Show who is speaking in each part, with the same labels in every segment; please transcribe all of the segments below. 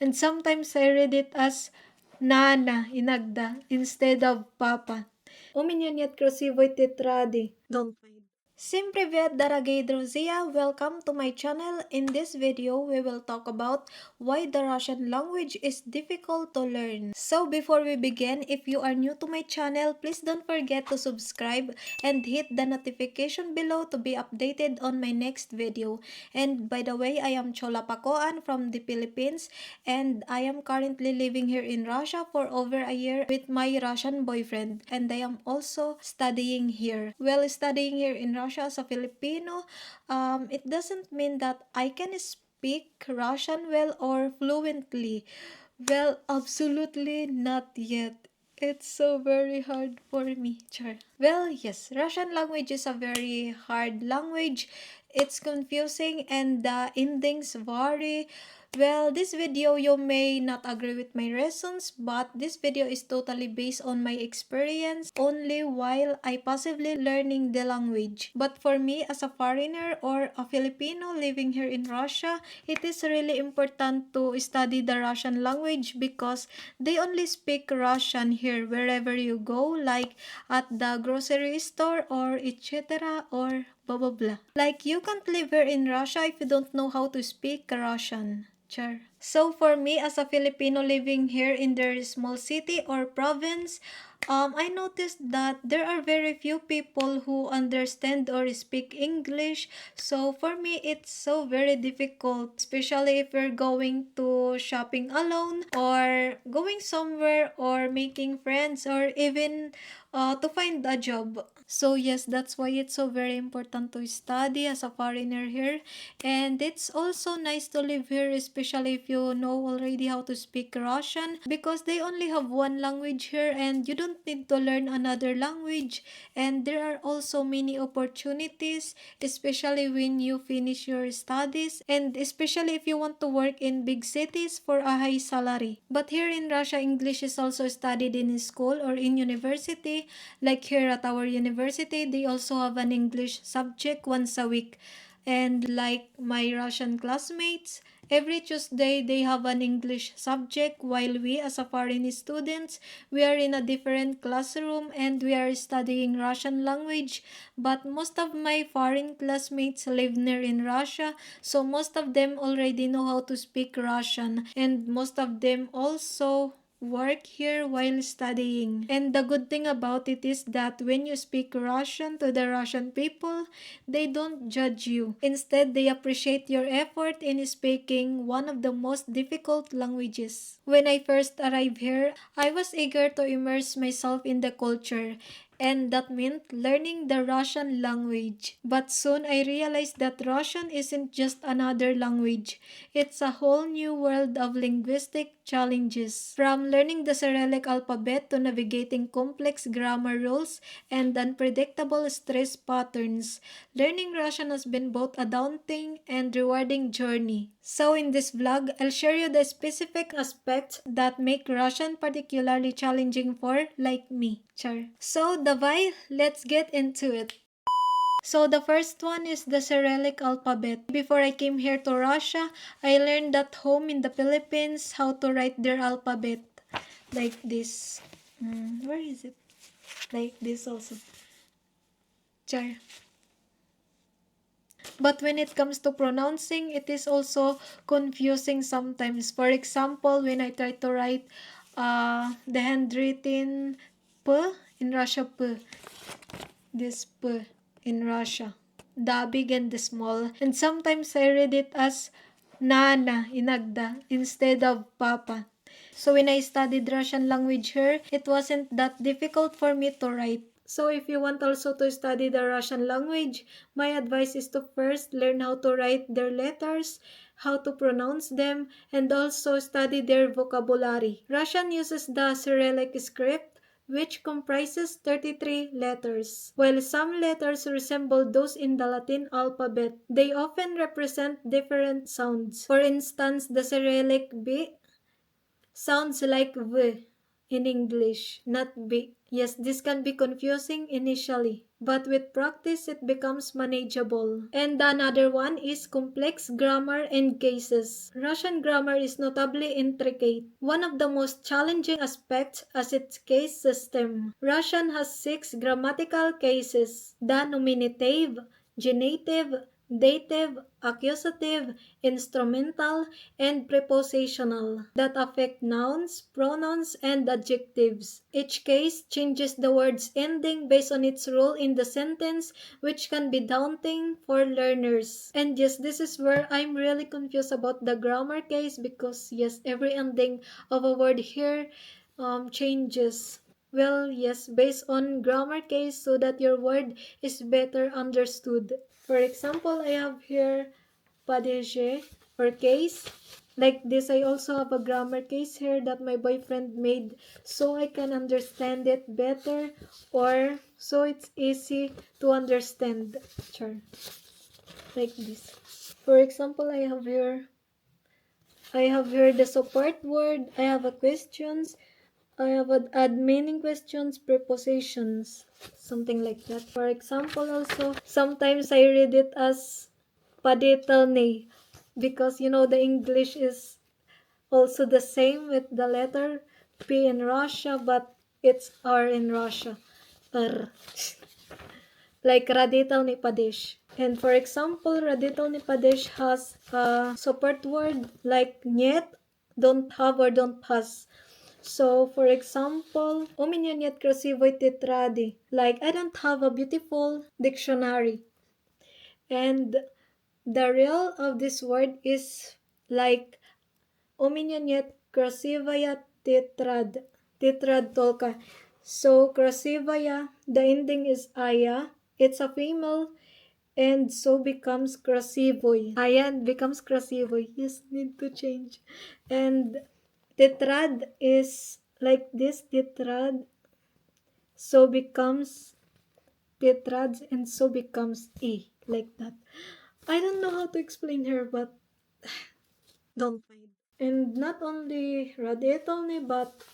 Speaker 1: And sometimes I read it as Nana, inagda, instead of Papa. У меня нет красивой тетради. Don't mind. Всем привет, дорогие друзья! Welcome to my channel. In this video, we will talk about why the Russian language is difficult to learn. So before we begin, if you are new to my channel, please don't forget to subscribe and hit the notification below to be updated on my next video. And by the way, I am Chola Pacoan from the Philippines, and I am currently living here in Russia for over a year with my Russian boyfriend, and I am also studying here. Well, studying here in Russia as a Filipino, it doesn't mean that I can speak Russian well or fluently. Well, absolutely not yet. It's so very hard for me. Sure. Well, yes, Russian language is a very hard language. It's confusing and the endings vary. Well, this video you may not agree with my reasons, but this video is totally based on my experience only while I passively learning the language. But for me as a foreigner or a Filipino living here in Russia, it is really important to study the Russian language because they only speak Russian here wherever you go, like at the grocery store or etc. or blah blah blah. Like you can't live here in Russia if you don't know how to speak Russian. Sure. So for me as a Filipino living here in their small city or province, I noticed that there are very few people who understand or speak English. So for me, it's so very difficult, especially if you're going to shopping alone or going somewhere or making friends or even to find a job. So yes, that's why it's so very important to study as a foreigner here. And it's also nice to live here, especially if you know already how to speak Russian, because they only have one language here and you don't need to learn another language. And there are also many opportunities, especially when you finish your studies and especially if you want to work in big cities for a high salary. But here in Russia, English is also studied in school or in university. Like here at our university, they also have an English subject once a week. And like my Russian classmates, every Tuesday they have an English subject while we as a foreign students, we are in a different classroom and we are studying Russian language. But most of my foreign classmates live near in Russia, so most of them already know how to speak Russian and most of them also work here while studying. And the good thing about it is that when you speak Russian to the Russian people, they don't judge you. Instead, they appreciate your effort in speaking one of the most difficult languages. When I first arrived here, I was eager to immerse myself in the culture, and that meant learning the Russian language. But soon I realized that Russian isn't just another language. It's a whole new world of linguistic challenges. From learning the Cyrillic alphabet to navigating complex grammar rules and unpredictable stress patterns, learning Russian has been both a daunting and rewarding journey. So in this vlog, I'll share you the specific aspects that make Russian particularly challenging for like me. Char. So давай, let's get into it. So the first one is the Cyrillic alphabet. Before I came here to Russia, I learned at home in the Philippines how to write their alphabet. Like this. Where is it? Like this also. Char. But when it comes to pronouncing, it is also confusing sometimes. For example, when I try to write the handwritten P in Russia, P. This P in Russia. The big and the small. And sometimes I read it as Nana, inagda, instead of Papa. So when I studied Russian language here, it wasn't that difficult for me to write. So if you want also to study the Russian language, my advice is to first learn how to write their letters, how to pronounce them, and also study their vocabulary. Russian uses the Cyrillic script, which comprises 33 letters. While some letters resemble those in the Latin alphabet, they often represent different sounds. For instance, the Cyrillic B sounds like V in English, not B. Yes, this can be confusing initially. but with practice it becomes manageable. And another one is complex grammar and cases. Russian grammar is notably intricate. One of the most challenging aspects is its case system. Russian has 6 grammatical cases: the nominative, genitive, dative, accusative, instrumental, and prepositional that affect nouns, pronouns, and adjectives. Each case changes the word's ending based on its role in the sentence, which can be daunting for learners. And yes, this is where I'm really confused about the grammar case, because yes, every ending of a word here changes. Well, yes, based on grammar case so that your word is better understood. For example, I have here padege or case. Like this, I also have a grammar case here that my boyfriend made so I can understand it better, or so it's easy to understand. Sure. Like this. For example, I have here the support word, I have a questions, I have add meaning questions, prepositions, something like that. For example, also, sometimes I read it as padetelne, because you know the English is also the same with the letter P in Russia, but it's R in Russia. R. Like Radital Nipadesh. And for example, Radital Nipadesh has a support word like niet, don't have or don't has. So, for example, у меня нет красивой тетради. Like, I don't have a beautiful dictionary. And the real of this word is like, у меня нет красивая тетрад. Тетрad толка. So, красивая, the ending is aya. It's a female, and so becomes krasivoy. Ayan becomes krasivoy. Yes, need to change. And tetrad is like this, tetrad. So becomes tetrads, and so becomes e. Like that. I don't know how to explain her, but don't mind. And not only radetolne, but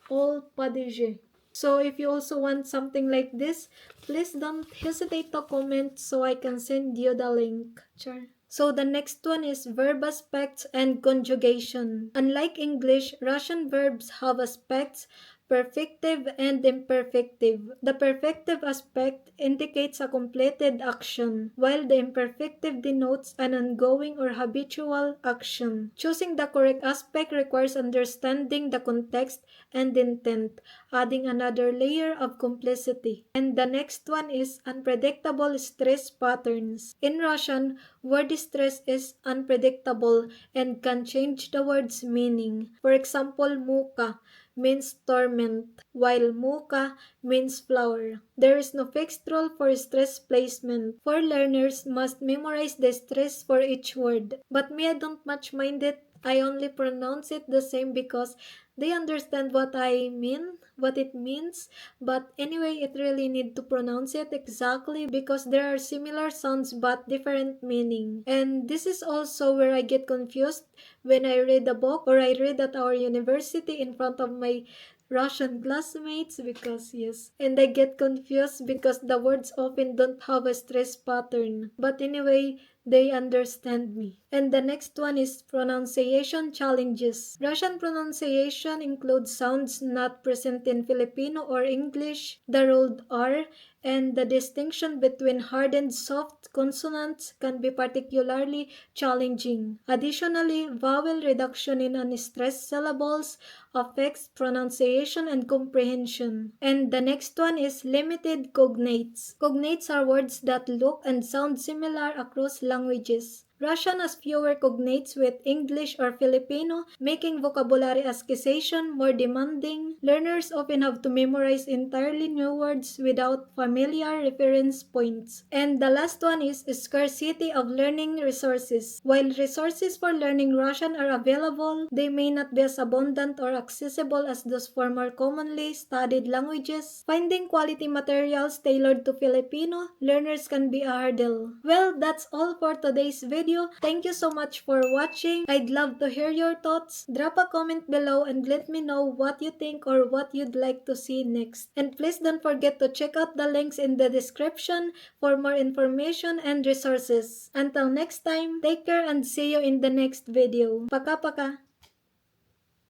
Speaker 1: all padije. So if you also want something like this, please don't hesitate to comment so I can send you the link. Sure. So the next one is verb aspects and conjugation. Unlike English, Russian verbs have aspects, perfective and imperfective. The perfective aspect indicates a completed action, while the imperfective denotes an ongoing or habitual action. Choosing the correct aspect requires understanding the context and intent, adding another layer of complexity. And the next one is unpredictable stress patterns. In Russian, word stress is unpredictable and can change the word's meaning. For example, muka means torment, while muka means flower. There is no fixed rule for stress placement, for learners must memorize the stress for each word. But me, I don't much mind it. I only pronounce it the same because they understand what I mean, what it means. But anyway, it really need to pronounce it exactly because there are similar sounds but different meaning. And this is also where I get confused when I read a book or I read at our university in front of my Russian classmates, because yes, and I get confused because the words often don't have a stress pattern. But anyway, they understand me. And the next one is pronunciation challenges. Russian pronunciation includes sounds not present in Filipino or English, the rolled R, and the distinction between hard and soft consonants can be particularly challenging. Additionally, vowel reduction in unstressed syllables affects pronunciation and comprehension. And the next one is limited cognates. Cognates are words that look and sound similar across languages. Russian has fewer cognates with English or Filipino, making vocabulary acquisition more demanding. Learners often have to memorize entirely new words without familiar reference points. And the last one is scarcity of learning resources. While resources for learning Russian are available, they may not be as abundant or accessible as those for more commonly studied languages. Finding quality materials tailored to Filipino learners can be a hurdle. Well, that's all for today's video. video. Thank you so much for watching. I'd love to hear your thoughts. Drop a comment below and let me know what you think or what you'd like to see next. And please don't forget to check out the links in the description for more information and resources. Until next time, take care and see you in the next video. Paka-paka!